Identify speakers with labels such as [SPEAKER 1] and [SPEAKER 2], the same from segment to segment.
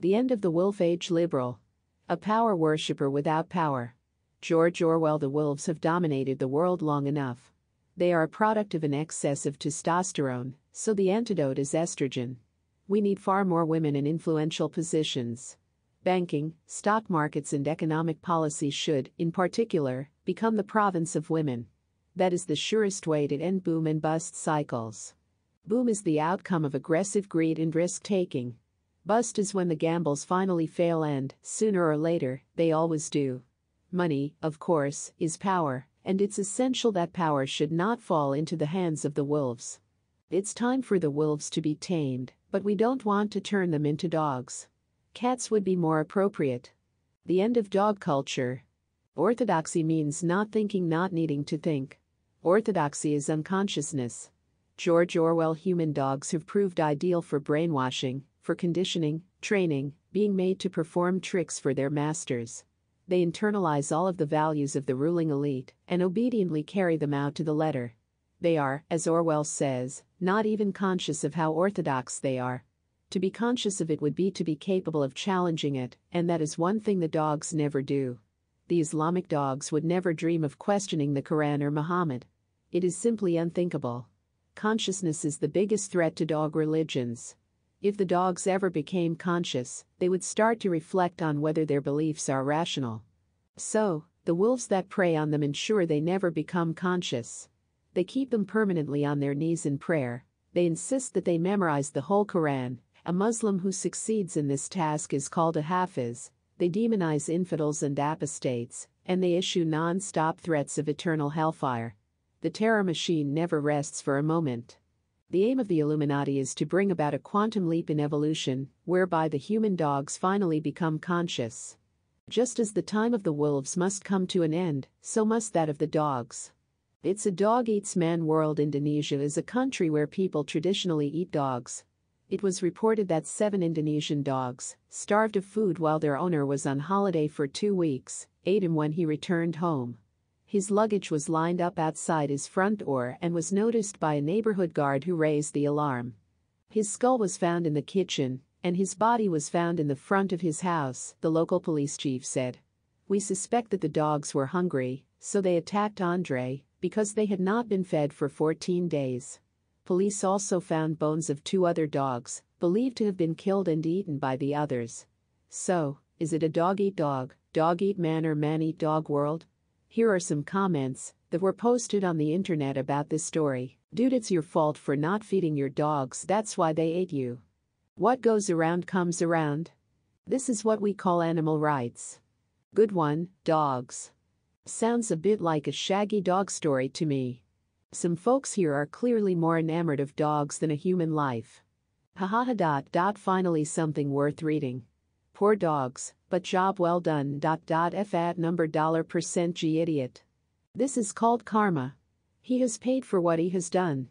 [SPEAKER 1] The End of the Wolf Age Liberal. A power worshipper without power. George Orwell. The wolves have dominated the world long enough. They are a product of an excess of testosterone, so the antidote is estrogen. We need far more women in influential positions. Banking, stock markets and economic policy should, in particular, become the province of women. That is the surest way to end boom and bust cycles. Boom is the outcome of aggressive greed and risk-taking. Bust is when the gambles finally fail and, sooner or later, they always do. Money, of course, is power, and it's essential that power should not fall into the hands of the wolves. It's time for the wolves to be tamed, but we don't want to turn them into dogs. Cats would be more appropriate. The end of dog culture. Orthodoxy means not thinking, not needing to think. Orthodoxy is unconsciousness. George Orwell. Human dogs have proved ideal for brainwashing, for conditioning, training, being made to perform tricks for their masters. They internalize all of the values of the ruling elite and obediently carry them out to the letter. They are, as Orwell says, not even conscious of how orthodox they are. To be conscious of it would be to be capable of challenging it, and that is one thing the dogs never do. The Islamic dogs would never dream of questioning the Quran or Muhammad. It is simply unthinkable. Consciousness is the biggest threat to dog religions. If the dogs ever became conscious, they would start to reflect on whether their beliefs are rational. So, the wolves that prey on them ensure they never become conscious. They keep them permanently on their knees in prayer. They insist that they memorize the whole Quran. A Muslim who succeeds in this task is called a Hafiz. They demonize infidels and apostates, and they issue non-stop threats of eternal hellfire. The terror machine never rests for a moment. The aim of the Illuminati is to bring about a quantum leap in evolution, whereby the human dogs finally become conscious. Just as the time of the wolves must come to an end, so must that of the dogs. It's a dog-eats-man world. Indonesia is a country where people traditionally eat dogs. It was reported that 7 Indonesian dogs, starved of food while their owner was on holiday for 2 weeks, ate him when he returned home. His luggage was lined up outside his front door and was noticed by a neighborhood guard who raised the alarm. His skull was found in the kitchen, and his body was found in the front of his house, the local police chief said. We suspect that the dogs were hungry, so they attacked Andre, because they had not been fed for 14 days. Police also found bones of 2 other dogs, believed to have been killed and eaten by the others. So, is it a dog-eat-dog, dog-eat-man or man-eat-dog world? Here are some comments that were posted on the internet about this story. Dude, it's your fault for not feeding your dogs, that's why they ate you. What goes around comes around. This is what we call animal rights. Good one, dogs. Sounds a bit like a Shaggy dog story to me. Some folks here are clearly more enamored of dogs than a human life. Hahaha. Finally something worth reading. Poor dogs, but job well done. F at number $G idiot. This is called karma. He has paid for what he has done.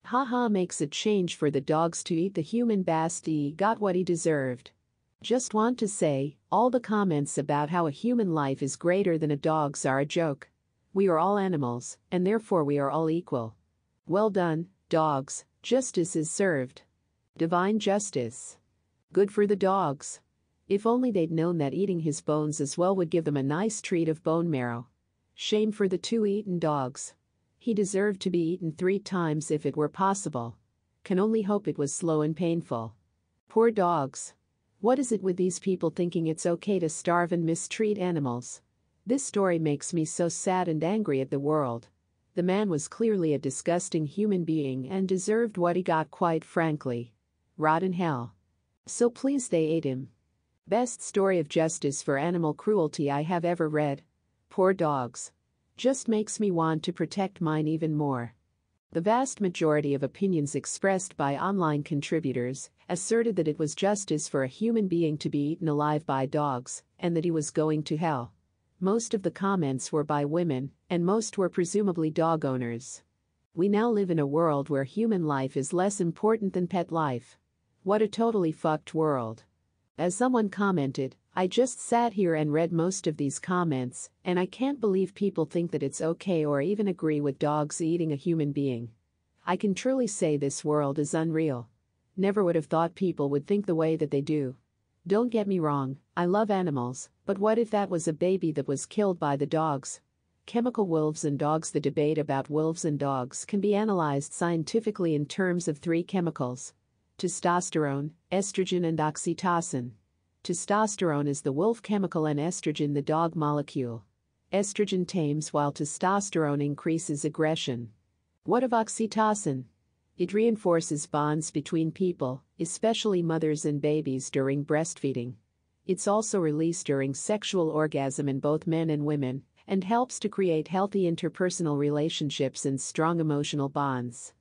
[SPEAKER 1] Haha, makes a change for the dogs to eat the human basti. Got what he deserved. Just want to say, all the comments about how a human life is greater than a dog's are a joke. We are all animals, and therefore we are all equal. Well done, dogs, justice is served. Divine justice. Good for the dogs. If only they'd known that eating his bones as well would give them a nice treat of bone marrow. Shame for the 2 eaten dogs. He deserved to be eaten 3 times if it were possible. Can only hope it was slow and painful. Poor dogs. What is it with these people thinking it's okay to starve and mistreat animals? This story makes me so sad and angry at the world. The man was clearly a disgusting human being and deserved what he got, quite frankly. Rot in hell. So please, they ate him. Best story of justice for animal cruelty I have ever read. Poor dogs. Just makes me want to protect mine even more. The vast majority of opinions expressed by online contributors asserted that it was justice for a human being to be eaten alive by dogs, and that he was going to hell. Most of the comments were by women, and most were presumably dog owners. We now live in a world where human life is less important than pet life. What a totally fucked world. As someone commented, I just sat here and read most of these comments, and I can't believe people think that it's okay or even agree with dogs eating a human being. I can truly say this world is unreal. Never would have thought people would think the way that they do. Don't get me wrong, I love animals, but what if that was a baby that was killed by the dogs? Chemical wolves and dogs. The debate about wolves and dogs can be analyzed scientifically in terms of three chemicals: testosterone, estrogen, and oxytocin. Testosterone is the wolf chemical and estrogen the dog molecule. Estrogen tames while testosterone increases aggression. What of oxytocin? It reinforces bonds between people, especially mothers and babies during breastfeeding. It's also released during sexual orgasm in both men and women, and helps to create healthy interpersonal relationships and strong emotional bonds.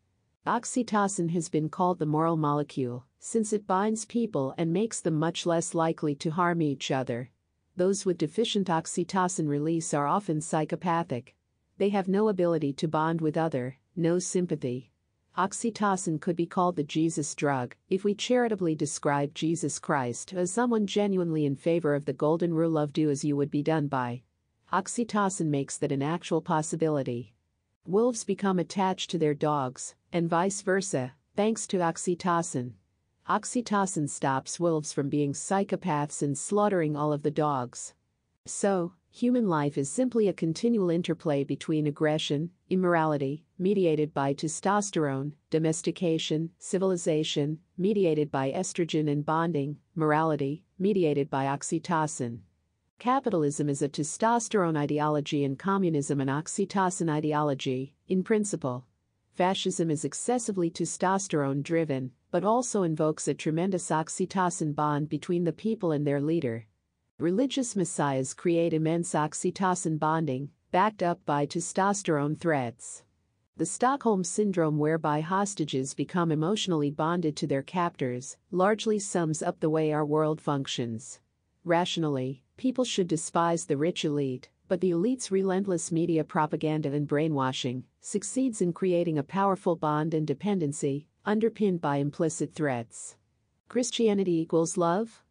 [SPEAKER 1] Oxytocin has been called the moral molecule, since it binds people and makes them much less likely to harm each other. Those with deficient oxytocin release are often psychopathic. They have no ability to bond with others, no sympathy. Oxytocin could be called the Jesus drug if we charitably describe Jesus Christ as someone genuinely in favor of the golden rule of do as you would be done by. Oxytocin makes that an actual possibility. Wolves become attached to their dogs, and vice versa, thanks to oxytocin. Oxytocin stops wolves from being psychopaths and slaughtering all of the dogs. So, human life is simply a continual interplay between aggression, immorality, mediated by testosterone, domestication, civilization, mediated by estrogen, and bonding, morality, mediated by oxytocin. Capitalism is a testosterone ideology and communism an oxytocin ideology, in principle. Fascism is excessively testosterone-driven, but also invokes a tremendous oxytocin bond between the people and their leader. Religious messiahs create immense oxytocin bonding, backed up by testosterone threats. The Stockholm Syndrome, whereby hostages become emotionally bonded to their captors, largely sums up the way our world functions. Rationally, people should despise the rich elite, but the elite's relentless media propaganda and brainwashing succeeds in creating a powerful bond and dependency, underpinned by implicit threats. Christianity equals love?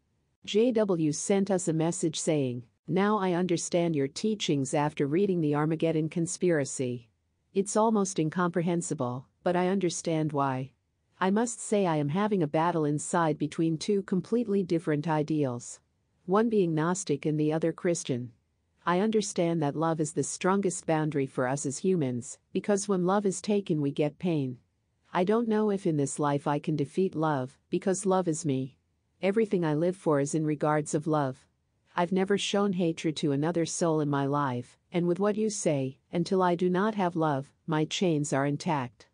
[SPEAKER 1] JW sent us a message saying, "Now I understand your teachings after reading the Armageddon Conspiracy. It's almost incomprehensible, but I understand why. I must say I am having a battle inside between two completely different ideals. One being Gnostic and the other Christian. I understand that love is the strongest boundary for us as humans, because when love is taken we get pain. I don't know if in this life I can defeat love, because love is me. Everything I live for is in regards of love. I've never shown hatred to another soul in my life, and with what you say, until I do not have love, my chains are intact."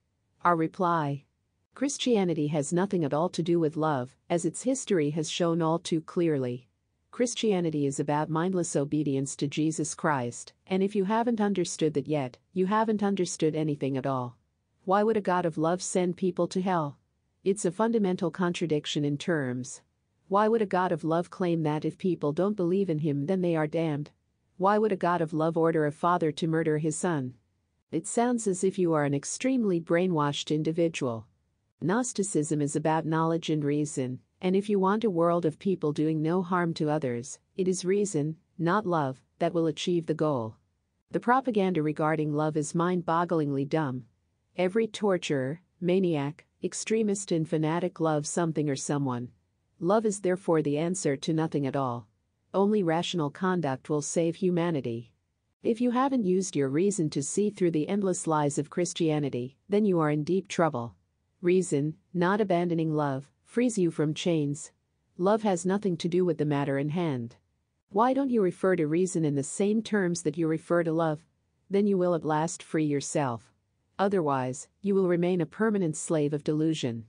[SPEAKER 1] Our reply: Christianity has nothing at all to do with love, as its history has shown all too clearly. Christianity is about mindless obedience to Jesus Christ, and if you haven't understood that yet, you haven't understood anything at all. Why would a God of love send people to hell? It's a fundamental contradiction in terms. Why would a God of love claim that if people don't believe in him then they are damned? Why would a God of love order a father to murder his son? It sounds as if you are an extremely brainwashed individual. Gnosticism is about knowledge and reason, and if you want a world of people doing no harm to others, it is reason, not love, that will achieve the goal. The propaganda regarding love is mind-bogglingly dumb. Every torturer, maniac, extremist and fanatic loves something or someone. Love is therefore the answer to nothing at all. Only rational conduct will save humanity. If you haven't used your reason to see through the endless lies of Christianity, then you are in deep trouble. Reason, not abandoning love, frees you from chains. Love has nothing to do with the matter in hand. Why don't you refer to reason in the same terms that you refer to love? Then you will at last free yourself. Otherwise, you will remain a permanent slave of delusion.